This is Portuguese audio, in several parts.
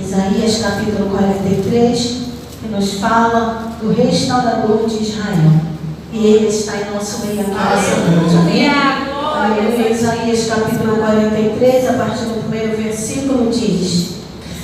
Isaías capítulo 43, que nos fala do restaurador de Israel. E ele está em nosso meio aqui nessa noite. Aleluia. Isaías capítulo 43, a partir do primeiro versículo, diz: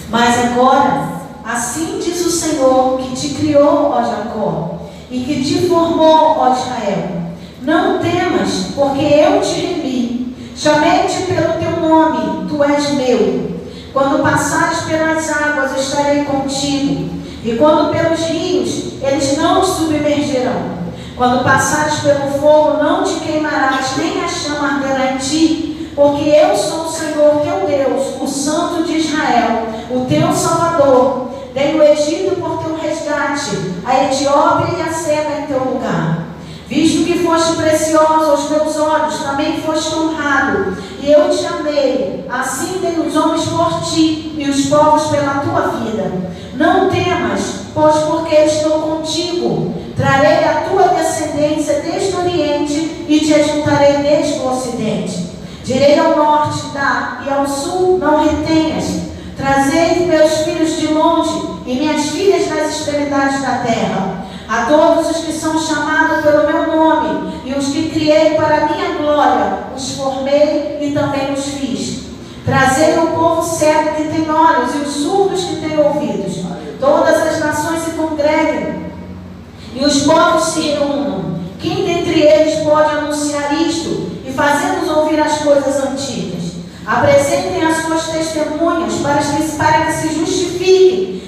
Mas agora, assim diz o Senhor, que te criou, ó Jacó, e que te formou, ó Israel: não temas, porque eu te remi. Chamei-te pelo teu nome, tu és meu. Quando passares pelas águas, estarei contigo. E quando pelos rios, eles não te submergerão. Quando passares pelo fogo, não te queimarás, nem a chama arderá em ti. Porque eu sou o Senhor teu Deus, o Santo de Israel, o teu Salvador. Dei o Egito por teu resgate, a Etiópia e a Seba em teu lugar. Visto que foste precioso aos meus olhos, também foste honrado, e eu te amei. Assim dei os homens por ti, e os povos pela tua vida. Não temas, pois porque estou contigo. Trarei a tua descendência desde o Oriente, e te ajuntarei desde o Ocidente. Direi ao norte, dá, e ao sul, não retenhas. Trazei meus filhos de longe, e minhas filhas das extremidades da terra. A todos os que são chamados pelo meu nome, e os que criei para a minha glória, os formei e também os fiz. Trazei o povo cego que tem olhos, e os surdos que têm ouvidos. Todas as nações se congreguem, e os povos se reúnam. Quem dentre eles pode anunciar isto, e fazer-nos ouvir as coisas antigas? Apresentem as suas testemunhas, para que se justifiquem,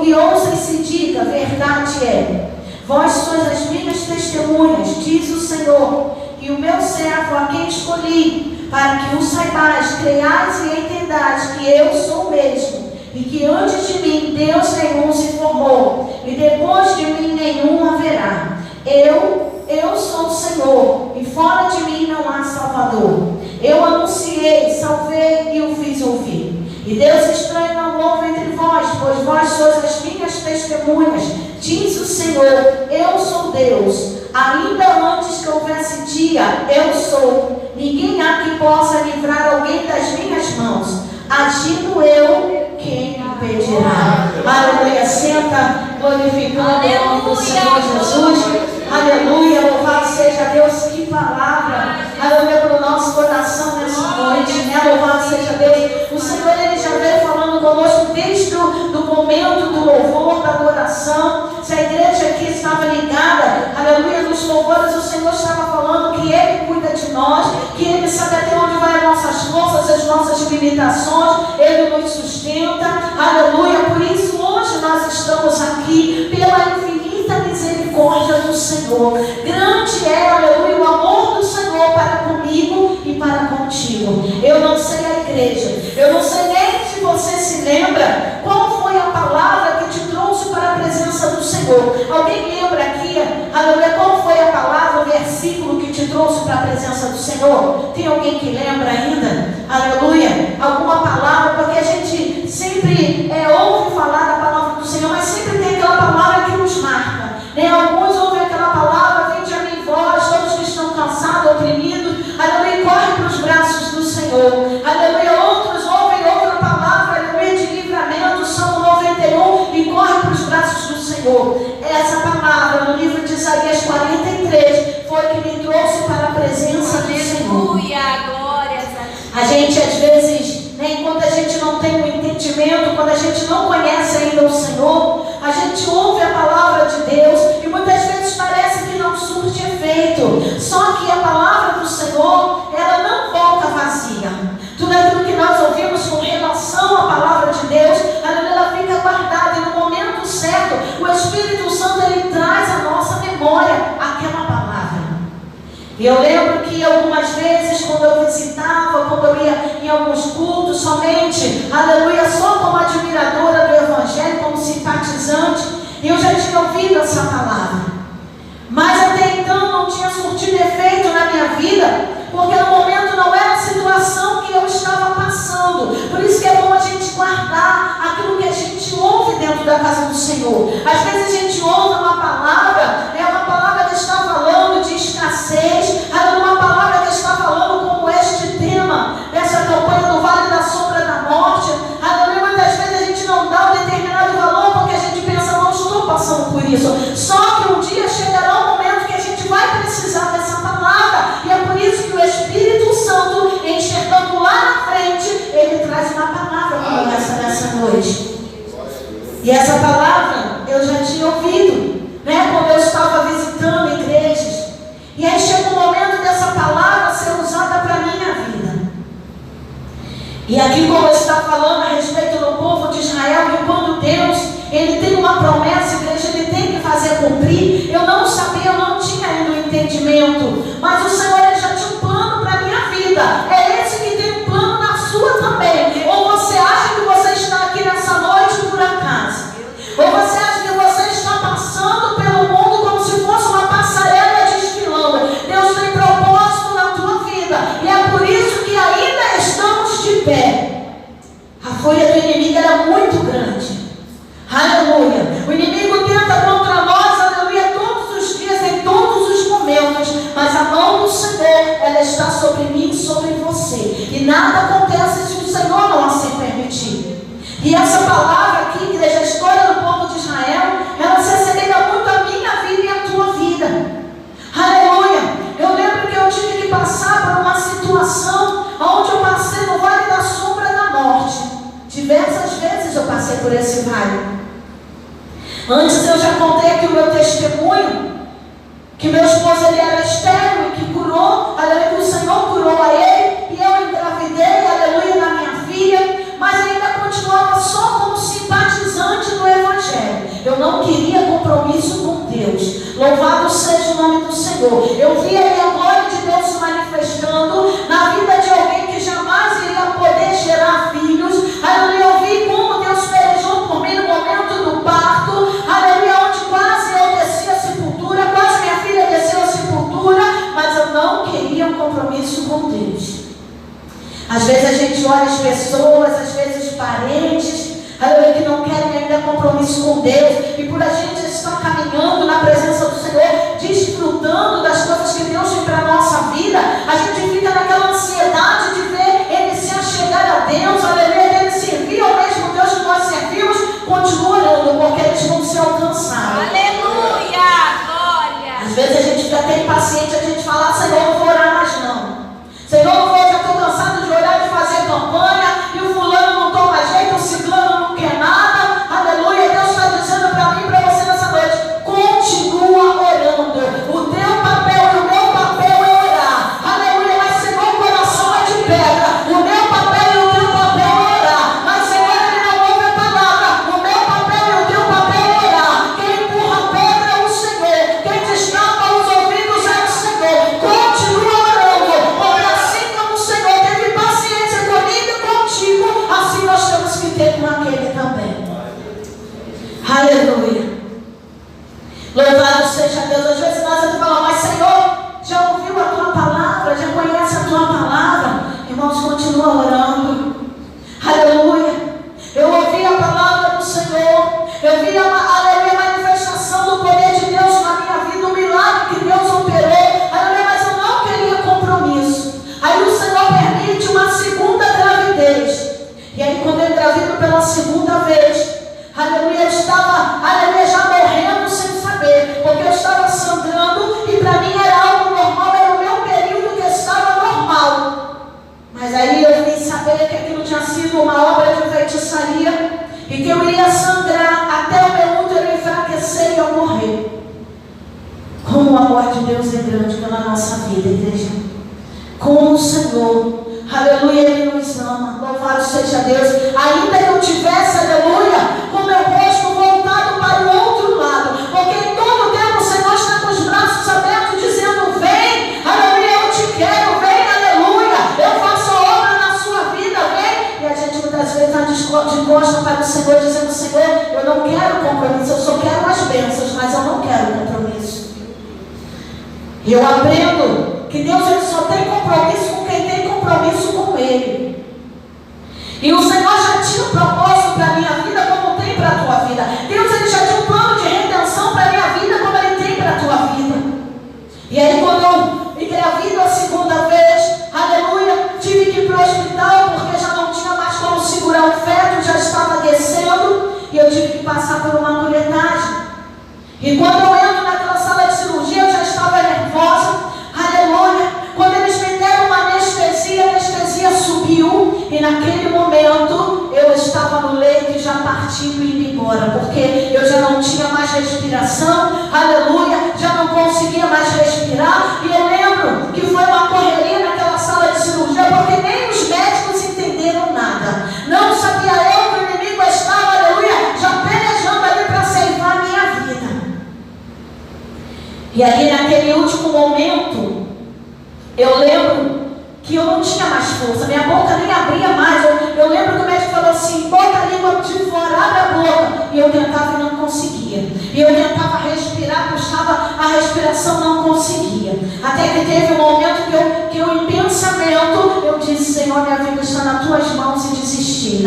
e ouça e se diga: verdade é. Vós sois as minhas testemunhas, diz o Senhor, e o meu servo a quem escolhi, para que o saibais, creiais e entendais que eu sou o mesmo, e que antes de mim Deus nenhum se formou, e depois de mim nenhum haverá. Eu sou o Senhor, e fora de mim não há Salvador. Eu anunciei, salvei e o fiz ouvir. E Deus estranho não houve entre vós, pois vós sois as minhas testemunhas, diz o Senhor. Eu sou Deus, ainda antes que houvesse dia, eu sou. Ninguém há que possa livrar alguém das minhas mãos. Agindo eu, quem impedirá? Aleluia. Senta glorificando o nome do Senhor Jesus. Aleluia, louvado seja Deus, que palavra, aleluia, para o nosso coração nessa noite, né? Louvado seja Deus. O Senhor, Ele já veio falando conosco desde o momento do louvor, da adoração. Se a igreja aqui estava ligada, aleluia, nos louvores, o Senhor estava falando que Ele cuida de nós, que Ele sabe até onde vai as nossas forças, as nossas limitações, Ele nos sustenta, aleluia. Por isso hoje nós estamos aqui, pela infinita misericórdia do Senhor. Grande é, aleluia, o amor do Senhor para comigo e para contigo. Eu não sei a igreja, eu não sei nem se você se lembra qual foi a palavra que te trouxe para a presença do Senhor. Alguém lembra aqui, aleluia, qual foi a palavra, o versículo que te trouxe para a presença do Senhor? Tem alguém que lembra ainda? Aleluia, alguma palavra, porque a gente sempre ouve falar da palavra do Senhor, mas sempre tem aquela palavra que nos marca, né? Alguns ouvem aquela palavra: vinde a mim vós, todos que estão cansados, oprimidos, aleluia, e correm para os braços do Senhor, aleluia. Outros ouvem outra palavra, aleluia, de livramento, Salmo 91, e correm para os braços do Senhor. Essa palavra no livro de Isaías 43 foi que me trouxe para a presença do Senhor. A gente às vezes, né, enquanto a gente não tem um entendimento, quando a gente não conhece ainda o Senhor, a gente ouve a palavra de Deus e muitas vezes parece que não surte efeito. Só que a palavra do Senhor, ela não volta vazia. Tudo aquilo que nós ouvimos com relação à palavra de Deus, ela fica guardada, e no momento certo o Espírito Santo, ele traz à nossa memória aquela palavra. E eu lembro que algumas vezes, quando eu visitava, quando eu ia em alguns cultos somente, aleluia, só como admiradora do Evangelho, como simpatizante, eu já tinha ouvido essa palavra. Mas até então não tinha surtido efeito na minha vida, porque no momento não era a situação que eu estava passando. Por isso que é bom a gente guardar aquilo que a gente ouve dentro da casa do Senhor. Às vezes a gente ouve uma palavra, é uma palavra que está falando de escassez, uma palavra que está falando como este tema, essa campanha do Vale da Sombra da Morte. E essa palavra eu já tinha ouvido, né, quando eu estava visitando igrejas. E aí chega um momento dessa palavra ser usada para a minha vida. E aqui, como está falando a respeito do povo de Israel, que quando Deus, Ele tem uma promessa, igreja, Ele tem que fazer cumprir. Eu não sabia, eu não tinha ainda o entendimento, mas o Senhor, Ele já tinha um plano para a minha vida. É esse que tem um plano na sua também. Ou você acha que você está aqui nessa noite por acaso? Ou você acha que você está passando pelo mundo como se fosse uma passarela desfilando? Deus tem propósito na tua vida, e é por isso que ainda estamos de pé. A fúria do inimigo era muito grande. Aleluia. O inimigo tenta contra nós, aleluia, todos os dias, em todos os momentos, mas a mão do Senhor, ela está sobre mim e sobre você, e nada acontece se o Senhor não assim permitir. E essa palavra aqui, igreja, a história do povo de Israel, ela se assemelha muito à minha vida e à tua vida. Aleluia. Eu lembro que eu tive que passar por uma situação onde eu passei no vale da sombra da morte. Diversas vezes eu passei por esse vale. Antes eu já contei aqui o meu testemunho, que meu esposo, ele era estéril e que curou, aleluia, que o Senhor curou a ele, e eu engravidei, aleluia, na minha filha, mas ainda continuava só como simpatizante do Evangelho. Eu não queria compromisso com Deus. Louvado seja o nome do Senhor. Eu vi ali a glória de Deus se manifestando na vida de alguém que jamais iria poder gerar filhos. Aleluia, eu vi como Deus pelejou por mim no momento do parto. Aleluia, onde quase eu desci a sepultura, quase minha filha desceu a sepultura, mas eu não queria um compromisso com Deus. Às vezes a gente olha as pessoas, às vezes os parentes, aleluia, que não querem ainda compromisso com Deus, e por a gente estar caminhando na presença do Senhor, desfrutando das coisas que Deus tem para a nossa vida, a gente fica naquela ansiedade de ver ele se achegar a Deus, aleluia, ele servir ao mesmo Deus que nós servimos, continua orando, porque eles vão ser alcançados. Aleluia, glória. Às vezes a gente fica até impaciente, a gente fala, Senhor, não vou orar mais não. Senhor, já estou cansado de orar, de fazer campanha, e o fulano não toma jeito, o ciclano não quer nada. Aleluia, Deus está dizendo para mim e para você nessa noite, continua orando. O teu papel e o meu papel é orar. Aleluia, mas Senhor, o coração é de pedra. O meu papel e o teu papel é orar. Mas Senhor, ele não ouve a palavra. O meu papel e o teu papel é orar. Quem empurra a pedra é o Senhor. Quem destapa os ouvidos é o Senhor. Continua orando, porque assim como o Senhor teve paciência comigo e contigo, assim nós temos que ter com aquele também. Aleluia. Louvado seja Deus. Às vezes nós falamos, mas Senhor, já ouviu a tua palavra, já conhece a tua palavra. Irmãos, continua orando. Aleluia. Eu ouvi a palavra do Senhor, eu vi a manifestação do poder de Deus na minha vida, o milagre que Deus operou. Aleluia, mas eu não queria compromisso. Aí o Senhor permite uma segunda gravidez. E aí quando eu engravido pela segunda vez, aleluia, eu estava, aleluia, já morrendo sem saber, porque eu estava sangrando e para mim era algo normal, era o meu período que estava normal. Mas aí eu vim saber que aquilo tinha sido uma obra de feitiçaria e que eu iria sangrar até o meu útero enfraquecer e eu morrer. Como o amor de Deus é grande pela nossa vida, igreja. Como o Senhor, aleluia, Ele nos ama. Louvado seja Deus. Ainda que eu tivesse, aleluia, com meu rosto voltado para o outro lado, porque em todo tempo o Senhor está com os braços abertos, dizendo, vem, aleluia, eu te quero, vem, aleluia, eu faço a obra na sua vida, vem. E a gente muitas vezes está de costa para o Senhor, dizendo, Senhor, eu não quero compromisso, eu só quero as bênçãos, mas eu não quero compromisso. E eu aprendo que Deus, ele só tem compromisso com quem tem compromisso com Ele. E o Senhor já tinha um propósito para a minha vida, como tem para a tua vida. Deus, ele já tinha um plano de redenção para a minha vida, como Ele tem para a tua vida. E aí quando eu engravido a segunda vez, aleluia, tive que ir para o hospital, porque já não tinha mais como segurar o feto, já estava descendo, e eu tive que passar por uma curetagem. E quando eu entro naquela sala de cirurgia, eu já estava nervosa, aleluia. Quando eles me deram uma anestesia, a anestesia subiu, e naquele momento eu estava estava no leito e já partindo e indo embora, porque eu já não tinha mais respiração, aleluia, já não conseguia mais respirar. E eu lembro que foi uma correria naquela sala de cirurgia, porque nem os médicos entenderam nada. Não sabia eu que o inimigo estava, aleluia, já pelejando ali para ceifar a minha vida. E ali naquele último momento, eu lembro que eu não tinha mais força, minha boca nem abria mais. Eu lembro que o médico falou assim: bota a língua de fora, abre a boca. E eu tentava e não conseguia. E eu tentava respirar, puxava a respiração, não conseguia. Até que teve um momento que eu em pensamento, eu disse: Senhor, minha vida está nas tuas mãos, e desisti.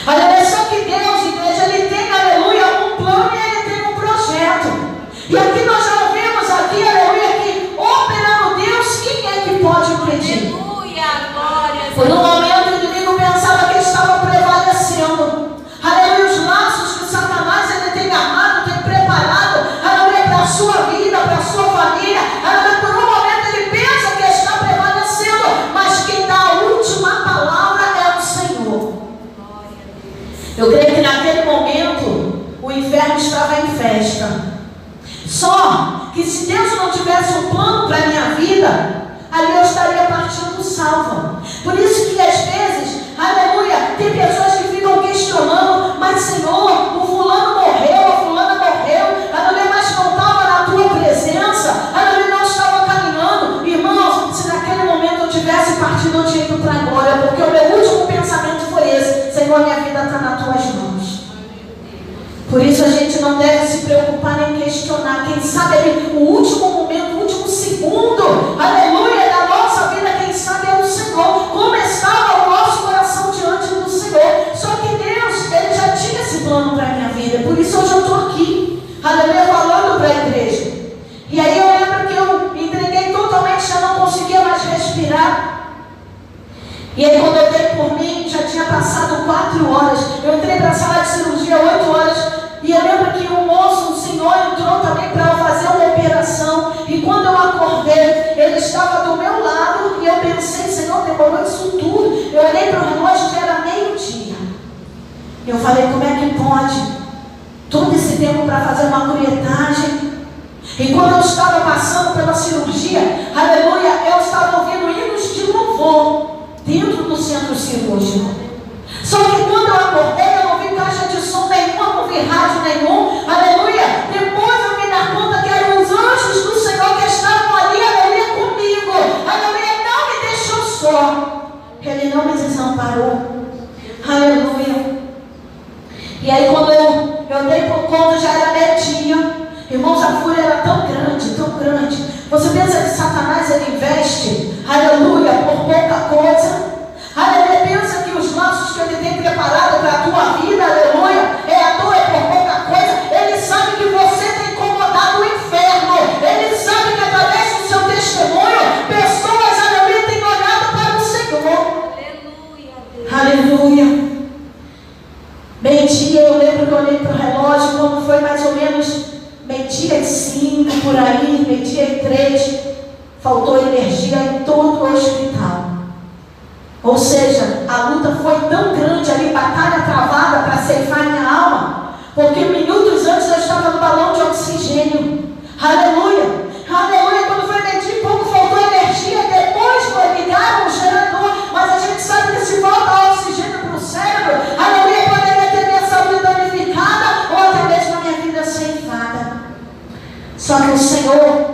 Olha só que Deus, igreja, Ele tem, aleluia, um plano e Ele tem um projeto. E aqui nós já ouvimos aqui, aleluia, que operando Deus, quem é que pode impedir? Aleluia, glória. Por um momento o inimigo pensava que estava prevalecendo. Aleluia, os laços que Satanás ele tem armado, tem preparado, aleluia, para a sua vida, para a sua família. Aleluia, por um momento ele pensa que está prevalecendo, mas quem dá a última palavra é o Senhor. Eu creio que naquele momento o inferno estava em festa. Só que se Deus não tivesse um plano para a minha vida, ali eu estaria partindo salva. Por isso que às vezes, aleluia, tem pessoas que ficam questionando: mas Senhor, o fulano morreu, a fulana morreu, aleluia, mas não estava na tua presença, aleluia, não estava caminhando. Irmãos, se naquele momento eu tivesse partido, eu tinha ido para a glória, porque o meu último pensamento foi esse: Senhor, minha vida está nas tuas mãos. Por isso a gente não deve se preocupar nem questionar. Quem sabe ali, o último momento, o último segundo, aleluia, da nossa vida, quem sabe é o Senhor. Como estava o nosso coração diante do Senhor. Só que Deus, Ele já tinha esse plano para a minha vida. Por isso hoje eu estou aqui, aleluia, falando para a igreja. E aí eu lembro que eu me entreguei totalmente, já não conseguia mais respirar. E aí quando eu dei por mim, já tinha passado 4 horas. Eu entrei para a sala de cirurgia 8 horas. E eu lembro que um moço, um senhor, entrou também para fazer uma operação. E quando eu acordei, ele estava do meu lado. E eu pensei: Senhor, demorou isso tudo. Eu olhei para o relógio, já era meio-dia. Eu falei: como é que pode? Todo esse tempo para fazer uma curetagem. E quando eu estava passando pela cirurgia, aleluia, eu estava ouvindo hinos de louvor dentro do centro cirúrgico. Só que quando eu acordei, eu não vi caixa de som nenhuma, não vi rádio nenhum, aleluia. Depois eu me dar conta que eram os anjos do Senhor que estavam ali, aleluia, comigo. Aleluia, não me deixou só. Ele não me desamparou. Aleluia. E aí quando eu dei por conta, já era meio-dia. Irmãos, a fúria era tão grande, tão grande. Você pensa que Satanás ele investe, aleluia, por pouca coisa? Aleluia, pensa que os laços que ele tem preparado para a tua vida, aleluia, é à toa, é por pouca coisa. Ele sabe que você tem incomodado o inferno. Ele sabe que através do seu testemunho, pessoas, aleluia, têm olhado para o Senhor. Aleluia, aleluia. Meio-dia, eu lembro que eu olhei para o relógio, quando foi mais ou menos 12:05, por aí, 12:03, faltou energia em todo o hospital. Ou seja, a luta foi tão grande ali, batalha travada para ceifar minha alma, porque minutos antes eu estava no balão de oxigênio. Aleluia, aleluia. Quando foi meio-dia e pouco, faltou energia. Depois foi ligar o gerador, mas a gente sabe que se falta oxigênio para o cérebro, aleluia, poderia ter minha saúde danificada ou até mesmo a minha vida ceifada. Só que o Senhor,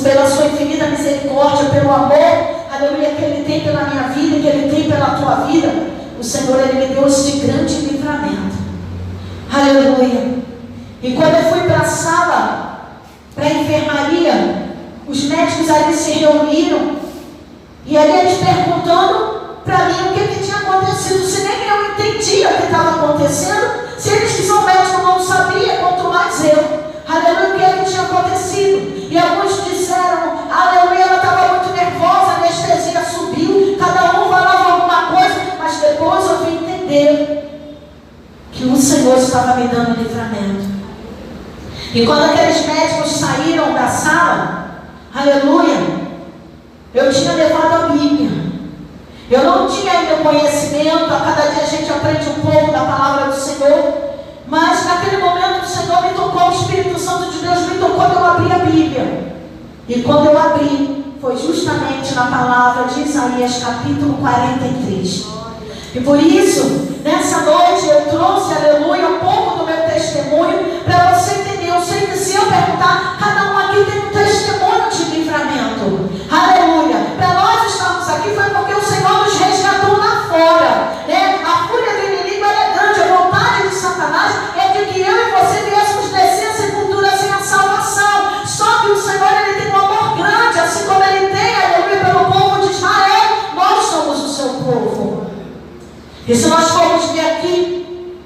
pela sua infinita misericórdia, pelo amor, aleluia, que Ele tem pela minha vida, que Ele tem pela tua vida, o Senhor, Ele me deu este grande livramento. Aleluia. E quando eu fui para a sala, para a enfermaria, os médicos ali se reuniram, e ali eles perguntando para mim o que tinha acontecido, se nem eu entendia o que estava acontecendo, se eles que são médicos não sabiam, quanto mais eu. Aleluia, o que é que tinha acontecido? E alguns disseram: aleluia, ela estava muito nervosa, a anestesia subiu, cada um falava alguma coisa, mas depois eu vim entender que o Senhor estava me dando livramento. E quando aqueles médicos saíram da sala, aleluia, eu tinha levado a Bíblia. Eu não tinha ainda conhecimento, a cada dia a gente aprende um pouco da palavra do Senhor, mas naquele momento o Senhor me tocou, o Espírito Santo de Deus me tocou quando eu abri a Bíblia. E quando eu abri, foi justamente na palavra de Isaías, capítulo 43. E por isso, nessa noite eu trouxe, aleluia, um pouco do meu testemunho, para você entender. Eu sei que se eu perguntar, cada um aqui tem um testemunho de livramento. Aleluia. Para nós estarmos aqui foi porque o Senhor nos resgatou lá fora, né? A fúria do inimigo é grande, a vontade de Satanás é de que eu e você viéssemos descer a sepultura sem a salvação. Só que o Senhor, ele tem um amor grande, assim como ele tem, aleluia, pelo povo de Israel. Nós somos o seu povo. E se nós formos ver aqui,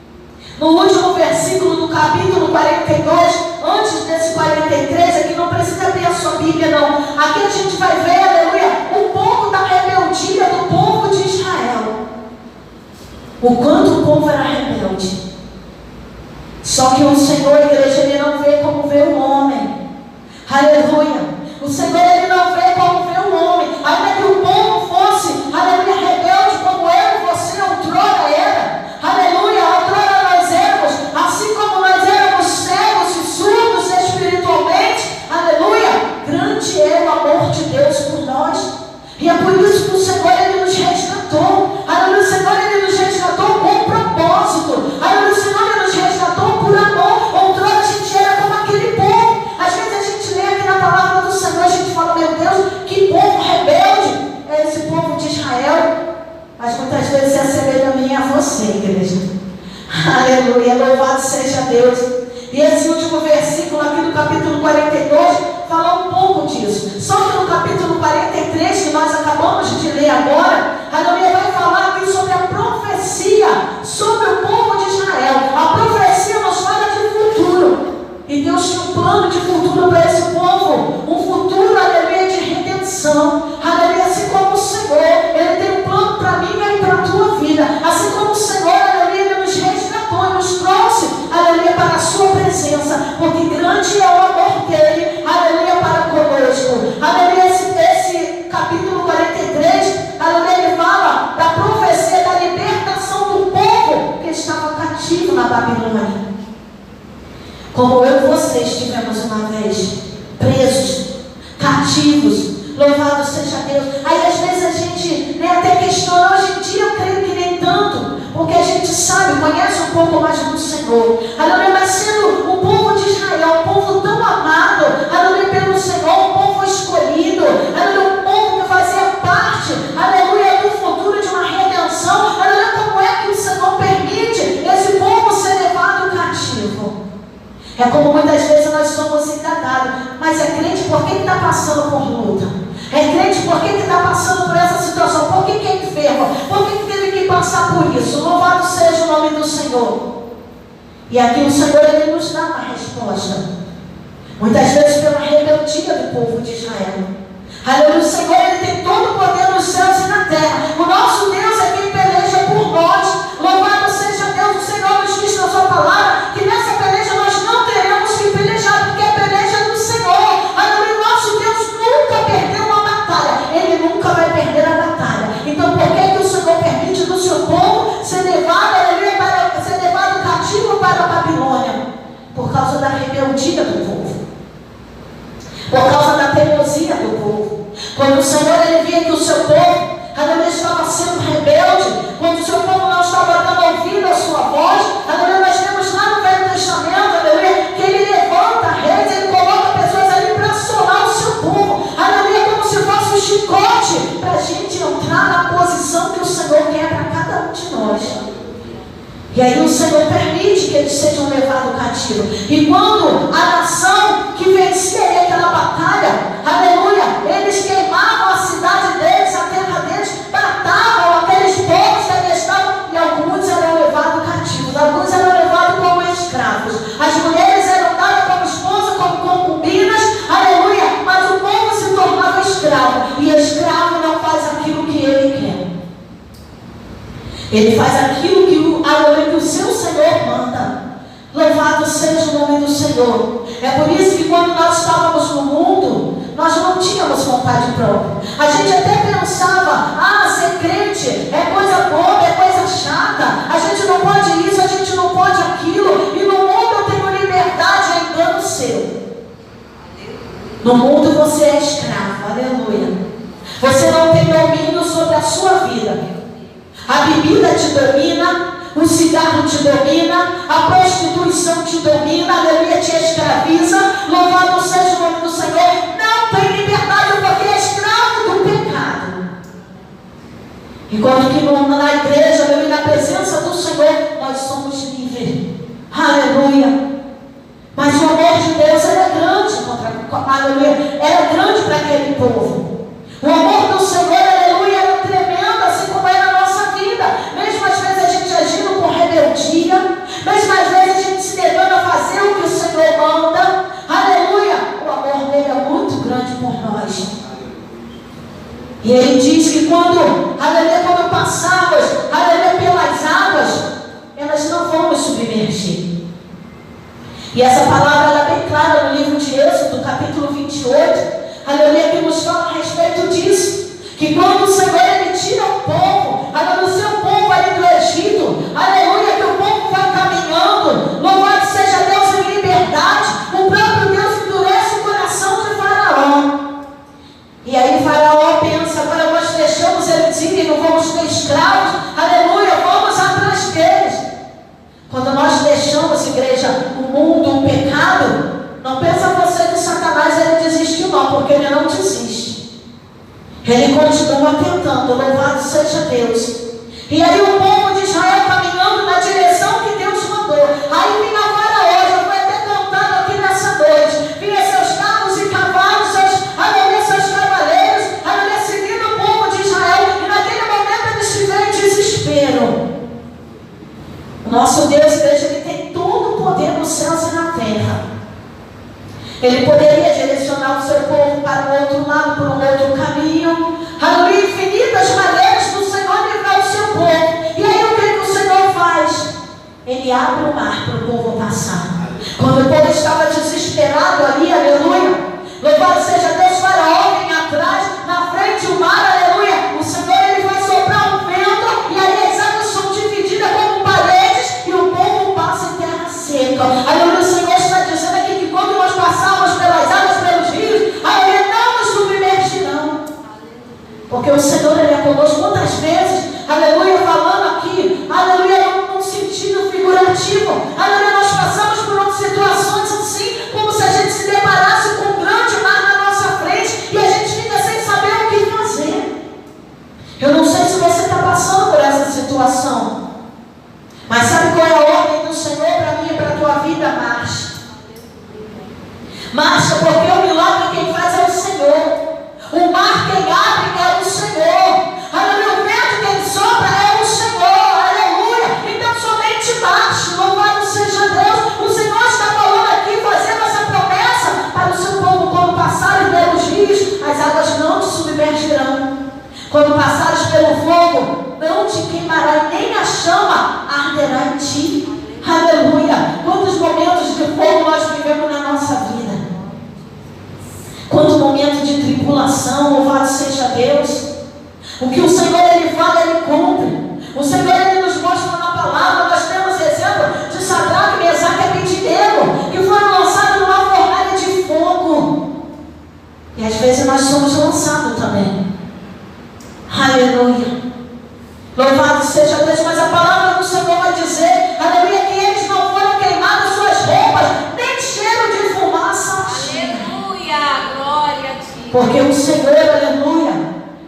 no último versículo do capítulo 42, antes desse 43, aqui não precisa abrir a sua Bíblia não. Aqui a gente vai ver, aleluia, um pouco da rebeldia do povo de Israel. O quanto o povo era rebelde. Só que o Senhor, igreja, ele não vê como vê o homem. Aleluia. O Senhor, ele não vê como vê o homem. Ainda que o povo fosse, aleluia, rebelde como eu e você outrora era. Aleluia, outrora nós éramos, assim como nós éramos cegos e surdos espiritualmente. Aleluia, grande é o amor de Deus por nós. E é por isso que o Senhor, ele nos resgatou. Aleluia, o Senhor, ele nos resgatou com propósito. Aleluia, o Senhor, ele nos resgatou por amor. Outrora a gente era como aquele povo. Às vezes a gente lê aqui na palavra do Senhor, a gente fala, meu Deus, que povo rebelde é esse povo de Israel. Mas muitas vezes se assemelha a mim e a você, igreja. Aleluia, louvado seja Deus. E esse último versículo aqui do capítulo 42 fala um pouco disso. Só que no capítulo 43, que nós acabamos de ler agora, aleluia, vai falar aqui sobre a profecia sobre o povo de Israel. A profecia nos fala de futuro. E Deus tinha um plano de futuro para esse povo. Um futuro, aleluia, de redenção. Aleluia, assim como o Senhor, ele tem um plano para mim e para a tua vida. Assim como o Senhor, aleluia, ele nos resgatou e nos trouxe, aleluia, para a sua presença. Porque grande é o amor dele, aleluia, para conosco. Aleluia, esse capítulo 43, aleluia, ele fala da profecia da libertação do povo que estava cativo na Babilônia. Como eu e você estivemos uma vez presos, cativos. Louvado seja Deus. Aí às vezes a gente até questiona. Hoje em dia eu creio que nem tanto, porque a gente sabe, conhece um pouco mais do Senhor. Aleluia, mas sendo o povo de Israel, um povo tão amado, aleluia, pelo Senhor, um povo escolhido, aleluia, um povo que fazia parte, aleluia, do futuro de uma redenção. Aleluia, como é que o Senhor permite esse povo ser levado cativo? É como muitas vezes nós somos enganados. Mas é crente porque está passando por luta. É crente porque está passando por essa situação. Por que é enfermo? Por que teve que passar por isso? Louvado seja o nome do Senhor. E aqui o Senhor, ele nos dá uma resposta. Muitas vezes pela rebeldia do povo de Israel. Aleluia, o Senhor, ele tem todo o poder nos céus e na terra. O nosso Deus é quem peleja por nós. Louvado seja Deus. O Senhor nos diz na sua palavra que nessa peleja nós não teremos que pelejar, porque a peleja é do Senhor. Aleluia, o nosso Deus nunca perdeu uma batalha. Ele nunca vai perder a batalha. Então por que o Senhor permite do seu povo ser levado, aleluia, ser levado cativo para a Babilônia? Por causa da rebeldia do povo. Por causa da teimosia do povo. Quando o Senhor, ele via que o seu povo, aleluia, estava sendo rebelde, quando o seu povo não estava dando ouvido à sua voz, aleluia, nós temos lá no Velho Testamento, aleluia, que ele levanta reis, ele coloca pessoas ali para assolar o seu povo, aleluia, como se fosse um chicote, para a gente entrar na posição que o Senhor quer para cada um de nós. E aí o Senhor permite que eles sejam levados cativos. E quando a nação que vencia aquela batalha, aleluia, eles queimavam a cidade deles, a terra deles, matavam aqueles povos que ali estavam, e alguns eram levados cativos, alguns eram levados como escravos. As mulheres eram dadas como esposas, como concubinas, aleluia, mas o povo se tornava escravo. E escravo não faz aquilo que ele quer. Ele faz aquilo que o seu Senhor manda. Louvado seja o nome do Senhor. É por isso que quando nós estávamos no mundo, nós não tínhamos vontade própria. A gente até pensava, ser ser crente é coisa boba, é coisa chata. A gente não pode isso, a gente não pode aquilo. E no mundo eu tenho liberdade, é engano seu. No mundo você é escravo, aleluia. Você não tem domínio sobre a sua vida. A bebida te domina, o cigarro te domina, a prostituição te domina, aleluia, te escraviza. Louvado seja o nome do Senhor. Não tem liberdade porque é escravo do pecado. Enquanto que na igreja, aleluia, na presença do Senhor, nós somos livres. Aleluia. Mas o amor de Deus era grande aleluia, era grande para aquele povo. O amor do Senhor, aleluia, era tremendo, assim como é na nossa vida. Mesmo às vezes a gente agindo com rebeldia, mesmo às vezes a gente se negando a fazer o que o Senhor manda, aleluia, o amor dele é muito grande por nós. E ele diz que quando passarmos, aleluia, pelas águas, elas não vão nos submergir. E essa palavra ela é bem clara no livro de Êxodo, capítulo 28, aleluia, que nos fala a respeito disso, que quando o Senhor ele tira o povo, aleluia, o seu povo ali do Egito, aleluia, que o povo vai caminhando, louvado seja Deus em liberdade, o próprio Deus endurece o coração de Faraó. E aí Faraó pensa, agora nós deixamos eles irem, não vamos ter escravos, aleluia, vamos atrás deles. Quando nós deixamos, igreja, o mundo, o pecado, não pensa você que Satanás ele desistiu não, porque ele não desiste. Ele continua tentando, louvado seja Deus. E aí o povo de Israel caminhando na direção que Deus mandou. Aí vinha Faraó, já foi até cantado aqui nessa noite. Vinha seus carros e cavalos, seus cavaleiros, seguindo o povo de Israel. E naquele momento eles tiveram desespero. O nosso Deus, igreja, ele tem todo o poder nos céus e na terra. Ele poderia direcionar o seu povo para o outro lado, por um outro caminho. Aleluia, infinitas maneiras do Senhor livrar o seu povo. E aí o que o Senhor faz? Ele abre o mar para o povo passar. Quando o povo estava desesperado ali, aleluia, louvado seja Deus, Faraó vem atrás, na frente o mar, aleluia, o Senhor ele vai soprar um vento, e aí as águas são divididas como paredes, e o povo passa em terra seca. Aleluia, o Senhor está dizendo aqui que quando nós passarmos pelas águas, pelos rios, aleluia, não nos submergirão. Porque o Senhor ele é conosco. Quantas vezes, aleluia, falando aqui, aleluia, num sentido figurativo, aleluia, nós passamos por situações assim, como se a gente se deparasse com um grande mar na nossa frente e a gente fica sem saber o que fazer. Eu não sei se você está passando por essa situação, mas sabe qual é a ordem do Senhor para mim e para a tua vida? Marcha. Marcha, porque o milagre quem faz é o Senhor. O mar quem abre é o Senhor. Aleluia, o vento quem sopra é o Senhor. Aleluia. Então somente marche, louvado seja Deus. O Senhor está falando aqui, fazendo essa promessa para o seu povo. Quando passares pelos rios, as águas não te submergirão. Quando passares pelo fogo, não te queimará, nem a chama arderá em ti. Aleluia. Quantos momentos de fogo nós vivemos na nossa vida? Quantos momentos de tribulação, louvado seja Deus. O que o Senhor ele fala, ele cumpre. O Senhor ele nos mostra na palavra. Nós temos exemplo de Sadraque, Mesaque e Abednego, que foram lançados numa fornalha de fogo. E às vezes nós somos lançados também. Aleluia. Louvado seja Deus. Mas a palavra do Senhor vai dizer, aleluia, que eles não foram queimados suas roupas, nem cheiro de fumaça. Aleluia, glória a ti. Porque o Senhor, aleluia,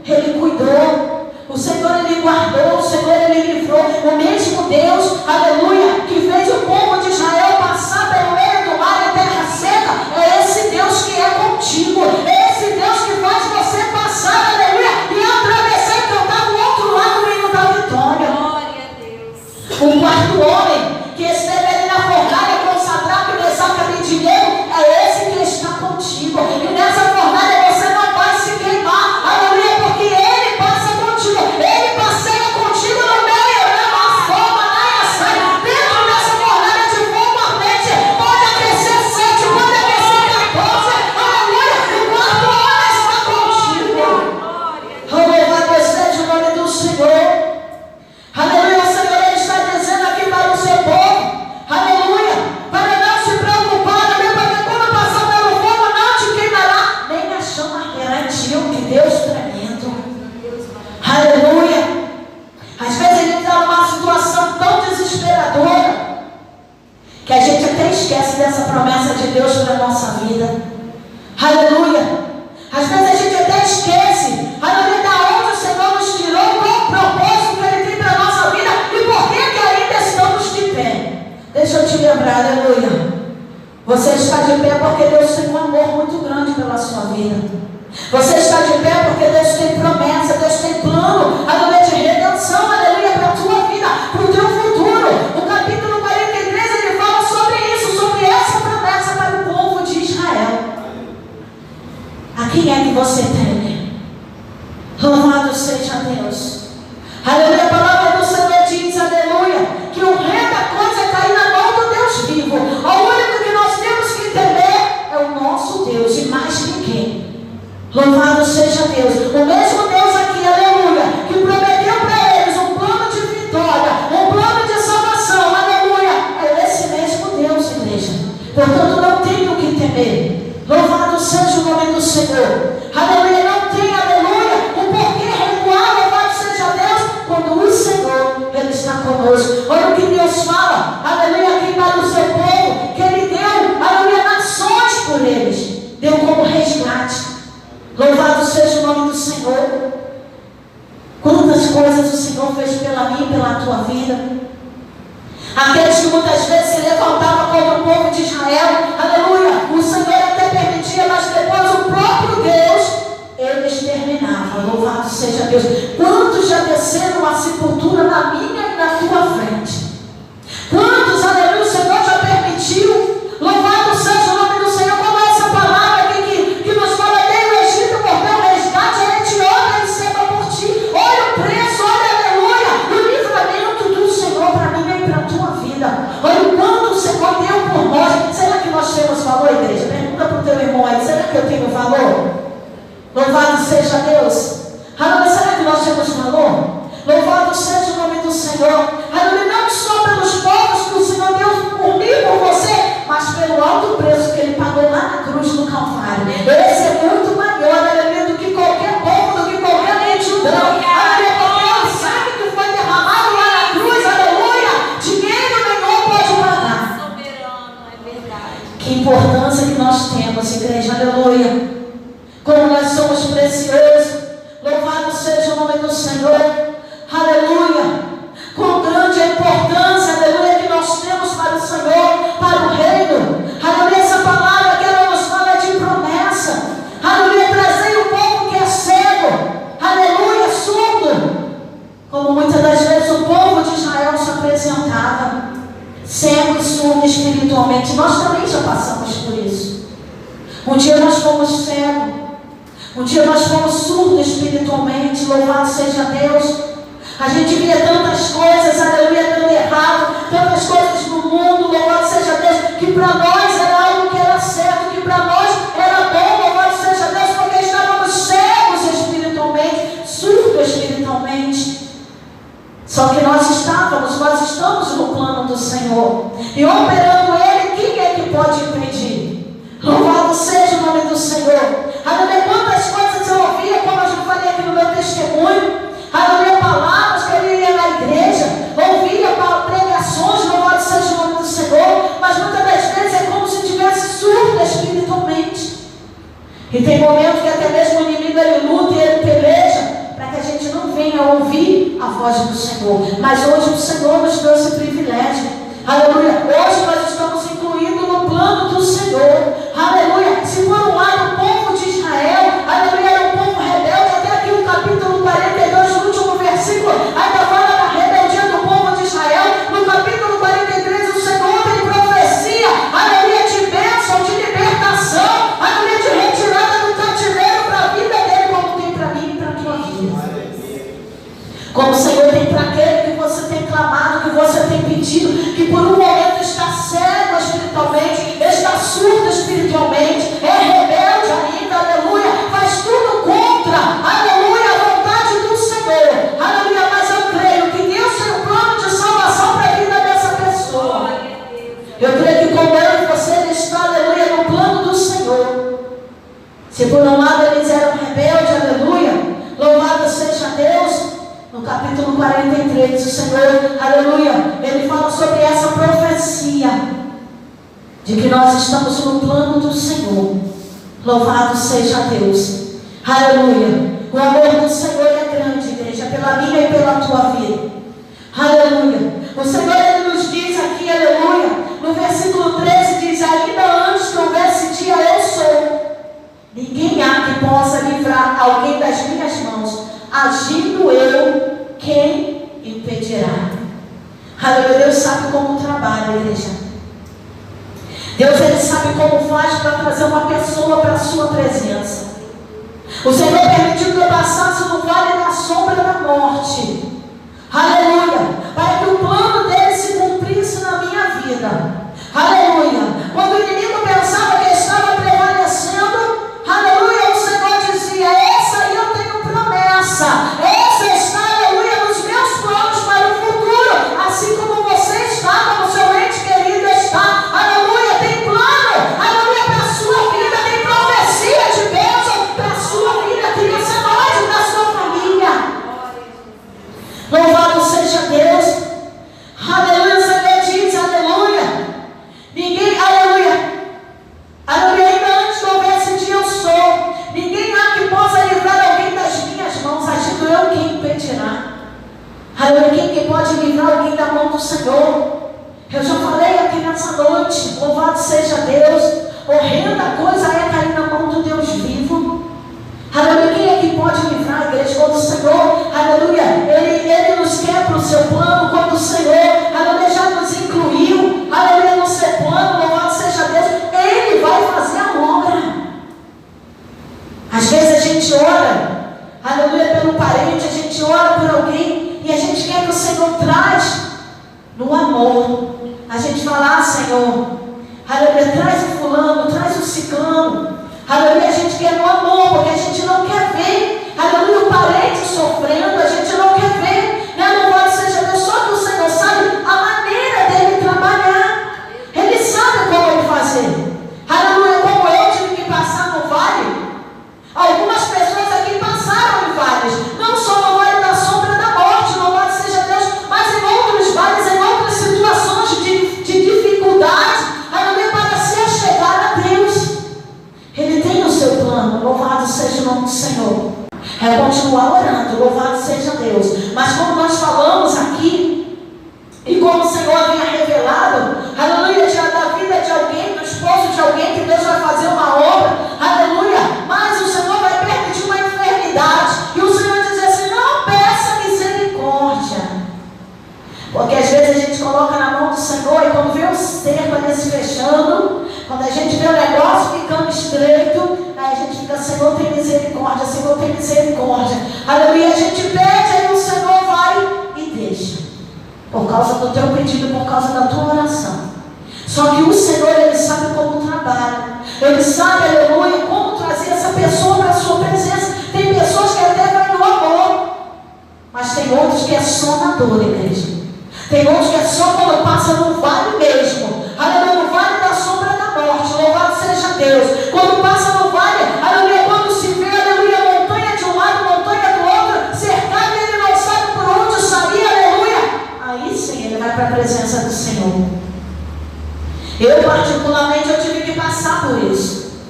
ele cuidou. O Senhor ele guardou, o Senhor ele livrou. O mesmo Deus, aleluia, que fez o povo de Israel passar pelo meio do mar em terra seca, é esse Deus que é contigo. É esse Deus que faz você passar, aleluia, e atravessar e cantar do outro lado do hino da vitória. Glória a Deus. O quarto homem que esteve ali na fornalha com Sadraque, Mesaque e Abednego é esse que está contigo. E nessa fornalha você não vai se queimar, aleluia, porque ele passa contigo. Ele passeia contigo no meio, né? A forma, sai. desesperadora, que a gente até esquece dessa promessa de Deus para a nossa vida. Aleluia. Às vezes a gente até esquece, aleluia, da onde o Senhor nos tirou, qual o propósito que Ele tem para a nossa vida e por que ainda estamos de pé. Deixa eu te lembrar, aleluia. Você está de pé porque Deus tem um amor muito grande pela sua vida. Você está de pé porque Deus tem promessa, Deus tem plano, aleluia, de redenção, aleluia, para a tua vida, para o teu futuro. No capítulo 43 ele fala sobre isso, sobre essa promessa para o povo de Israel. A quem é que você teme? Louvado seja Deus. Aleluia, a palavra do Senhor diz, aleluia, que o rei da coisa é cair na mão do Deus vivo. O único que nós temos que temer é o nosso Deus e mais ninguém. Louvado seja Deus. O mesmo Deus aqui, aleluia, que prometeu para eles um plano de vitória, um plano de salvação, aleluia, é esse mesmo Deus, igreja. Portanto, não tem o que temer. Louvado seja o nome do Senhor. Aleluia, não tem, aleluia, o porquê recuar, louvado seja Deus, quando o Senhor, Ele está conosco. Olha o que Deus fala, aleluia, aqui para o seu povo, que Ele deu, aleluia, nações por eles, deu como resgate. Louvado seja o nome do Senhor. Quantas coisas o Senhor fez pela mim e pela tua vida. Aqueles que muitas vezes se levantavam contra o povo de Israel, aleluia, o Senhor até permitia, mas depois o próprio Deus, Ele exterminava. Louvado seja Deus. Quantos já desceram a sepultura na minha e na tua frente? Quantos, aleluia, o Senhor já permitiu? Louvado seja o nome do Senhor. Como é essa palavra aqui que nos fala dele, o Egito, porque o resgate, a Etiópia, ele seca por ti. Olha o preço, olha, aleluia, o livramento do Senhor para mim e para a tua vida. Olha o quanto o Senhor deu por nós. Será que nós temos valor, igreja? Pergunta para o teu irmão aí, será que eu tenho valor? Louvado seja Deus. Aleluia, será que nós temos valor? Louvado seja o nome do Senhor. Aleluia, não só pelos povos que o Senhor deu por mim e por você, mas pelo alto preço que Ele pagou lá na cruz do Calvário. Esse é muito maior, aleluia, do que qualquer povo, do que qualquer multidão. Aleluia, qualquer sangue que foi derramado lá na cruz, aleluia, dinheiro nenhum pode pagar. Soberano, é verdade. Que importância que nós temos, igreja, aleluia. Como nós somos preciosos. Louvado seja o nome do Senhor. Aleluia. Quão grande a importância, aleluia, que nós temos para o Senhor, para o reino. Aleluia, essa palavra que ela nos fala de promessa. Aleluia, trazei o povo que é cego. Aleluia, surdo. Como muitas das vezes o povo de Israel se apresentava cego e surdo espiritualmente. Nós também já passamos por isso. Um dia nós fomos cegos. Um dia nós fomos surdos espiritualmente. Louvado seja Deus. A gente via tantas coisas, aleluia, dando errado, tantas coisas no mundo, louvado seja Deus, que para nós era algo que era certo, que para nós era bom, louvado seja Deus, porque estávamos cegos espiritualmente, surdos espiritualmente. Só que nós estamos no plano do Senhor, e operando Ele, quem é que pode impedir? Louvado seja o nome do Senhor. Aleluia, quantas coisas eu ouvia, como eu já falei aqui no meu testemunho, aleluia, palavras que eu ia na igreja, ouvia pregações, louvado seja o nome do Senhor, mas muitas das vezes é como se estivesse surda espiritualmente. E tem momentos que até mesmo o inimigo ele luta e ele peleja para que a gente não venha ouvir a voz do Senhor. Mas hoje o Senhor nos deu esse privilégio. Aleluia. Hoje nós estamos incluídos no plano do Senhor. Aleluia. Se por um lado o povo de Israel, aleluia, era um povo rebelde, até aqui o capítulo 42, no último versículo, ainda fala da rebeldia do povo de Israel. No capítulo 43, o Senhor tem profecia, aleluia, de bênção, de libertação, aleluia, de retirada do cativeiro para a vida dele, como tem para mim e para a tua vida. Como o Senhor tem para aquele que você tem clamado, que você tem pedido, que por um momento está cego espiritualmente, está surdo espiritualmente, é rebelde ainda, aleluia, faz tudo contra, aleluia, a vontade do Senhor, aleluia, mas eu creio que Deus tem um plano de salvação para a vida dessa pessoa. Eu creio que como eu e você, ele está, aleluia, no plano do Senhor. Se por um lado eles eram rebeldes, aleluia, louvado seja Deus. No capítulo 43, o Senhor, aleluia, Ele fala sobre essa profecia de que nós estamos no plano do Senhor. Louvado seja Deus. Aleluia. O amor do Senhor é grande, igreja, pela minha e pela tua vida. Aleluia. O Senhor, Ele nos diz aqui, aleluia, no versículo 13 diz: ainda antes que houvesse dia, eu sou. Ninguém há que possa livrar alguém das minhas mãos. Agindo eu, quem impedirá? Aleluia. Deus sabe como trabalha, igreja. Deus, Ele sabe como faz para trazer uma pessoa para a sua presença. O Senhor permitiu que eu passasse no vale da sombra da morte. Aleluia. Para que o plano dele se cumprisse na minha vida. Aleluia. Quando o inimigo pensava que estava prevalecendo, aleluia, o Senhor dizia: essa aí eu tenho promessa. Essa está, aleluia, nos meus planos para o futuro. Assim como você está, como seu ente querido está. Aleluia, tem plano. Aleluia, para a sua vida. Tem profecia de bênção para a sua vida. Criança nova da sua família. Louvado seja Deus. Aleluia, o Senhor diz, aleluia. Ninguém, aleluia. Aleluia, ainda antes que houvesse dia, eu sou. Ninguém há que possa livrar alguém das minhas mãos. Agindo eu, quem impedirá? Aleluia, quem que pode livrar alguém da mão do Senhor? Eu já falei aqui nessa noite. Louvado seja Deus. Horrenda coisa é cair na mão do Deus vivo. Aleluia, quem é que pode livrar a igreja? Quando o Senhor, aleluia, Ele nos quer para o seu plano. Quando o Senhor, aleluia, já nos incluiu, aleluia, no seu plano, louvado seja Deus, Ele vai fazer a obra. Às vezes a gente ora, aleluia, pelo parente, a gente ora por alguém e a gente quer que o Senhor traz no amor. A gente fala: ah, Senhor, aleluia, traz o fulano, traz o ciclano. Aleluia, a gente quer no amor, porque a gente não quer ver, aleluia, o parente sofrendo, a gente não quer ver, né? Louvado seja Deus. Só que o Senhor sabe a maneira dele trabalhar. Ele sabe como ele fazer. Aleluia, como eu tive que passar no vale. Algumas pessoas aqui passaram em vales, não só no vale da sombra da morte, louvado seja Deus, mas em outros vales, em outras situações de dificuldade, aleluia, para se achegar a Deus. Ele tem o seu plano. Louvado seja o nome do Senhor. É continuar orando, louvado seja Deus. Mas como nós falamos aqui, e como o Senhor havia revelado, aleluia, da vida de alguém, do esposo de alguém, que Deus vai fazer uma obra, aleluia, mas o Senhor vai permitir uma enfermidade, e o Senhor diz assim: não peça misericórdia, porque às vezes a gente coloca na mão do Senhor, e quando vê o cerco ali se fechando, quando a gente vê o negócio ficando estreito, aí a gente fica: Senhor, tem misericórdia, Senhor, tem misericórdia. Aleluia, a gente pede, aí o Senhor vai e deixa. Por causa do teu pedido, por causa da tua oração. Só que o Senhor, Ele sabe como trabalha. Ele sabe, aleluia, como trazer essa pessoa para a sua presença. Tem pessoas que até vai no amor, mas tem outros que é só na dor, igreja. Tem outros que é só quando passa no vale mesmo. Aleluia, no vale da sombra da morte, louvado seja Deus. Quando passa no vale, aleluia, quando se vê, aleluia, montanha de um lado, montanha do outro, cercado, e ele não sabe por onde sair, aleluia. Aí sim, ele vai para a presença do Senhor. Eu particularmente, eu tive que passar por isso.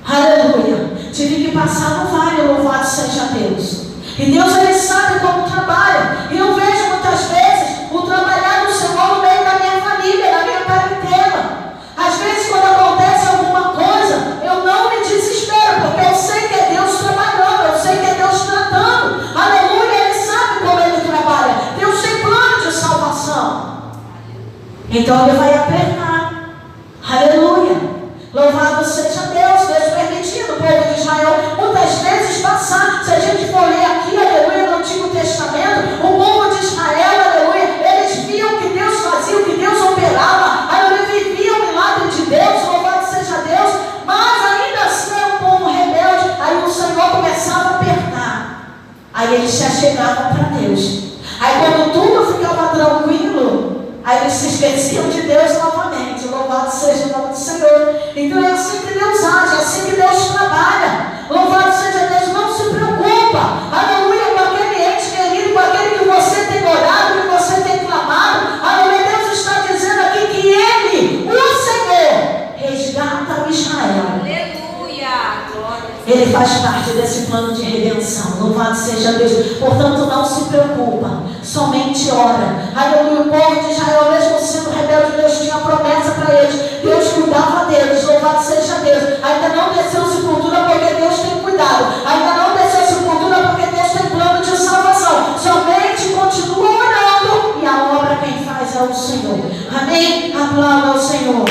Aleluia, tive que passar no vale, louvado seja Deus. E Deus, Ele sabe como trabalha. E eu vejo muitas vezes o trabalhar do Senhor no meio da minha família, da minha parentela. Às vezes, quando acontece alguma coisa, eu não me desespero, porque eu sei que é Deus trabalhando, eu sei que é Deus tratando. Aleluia, Ele sabe como Ele trabalha. Deus tem plano de salvação. Então Ele vai apertar. Aleluia. Louvado seja Deus. Deus permitindo o povo de Israel muitas vezes passar. Se a gente for ler aqui, aleluia, no Antigo Testamento, o povo de Israel, aleluia, eles viam o que Deus fazia, o que Deus operava, aleluia, viviam o milagre de Deus, louvado seja Deus, mas ainda assim era um povo rebelde. Aí o Senhor começava a apertar, aí eles se achegavam para Deus. Aí quando tudo ficava tranquilo, aí eles se esqueciam de Deus novamente. Louvado seja o nome do Senhor. Então é assim que Deus age, é assim que Deus trabalha. Louvado seja Deus, não se preocupa, aleluia, com aquele ente querido, com aquele que você tem orado, que você tem clamado, aleluia, Deus está seja Deus. Portanto, não se preocupa, somente ora. Aleluia. O povo de Israel, mesmo sendo rebelde, Deus tinha promessa para eles. Deus cuidava deles, louvado seja Deus. Ainda não desceu sepultura porque Deus tem cuidado. Ainda não desceu sepultura porque Deus tem plano de salvação. Somente continua orando e a obra quem faz é o Senhor. Amém? Aplauda ao Senhor.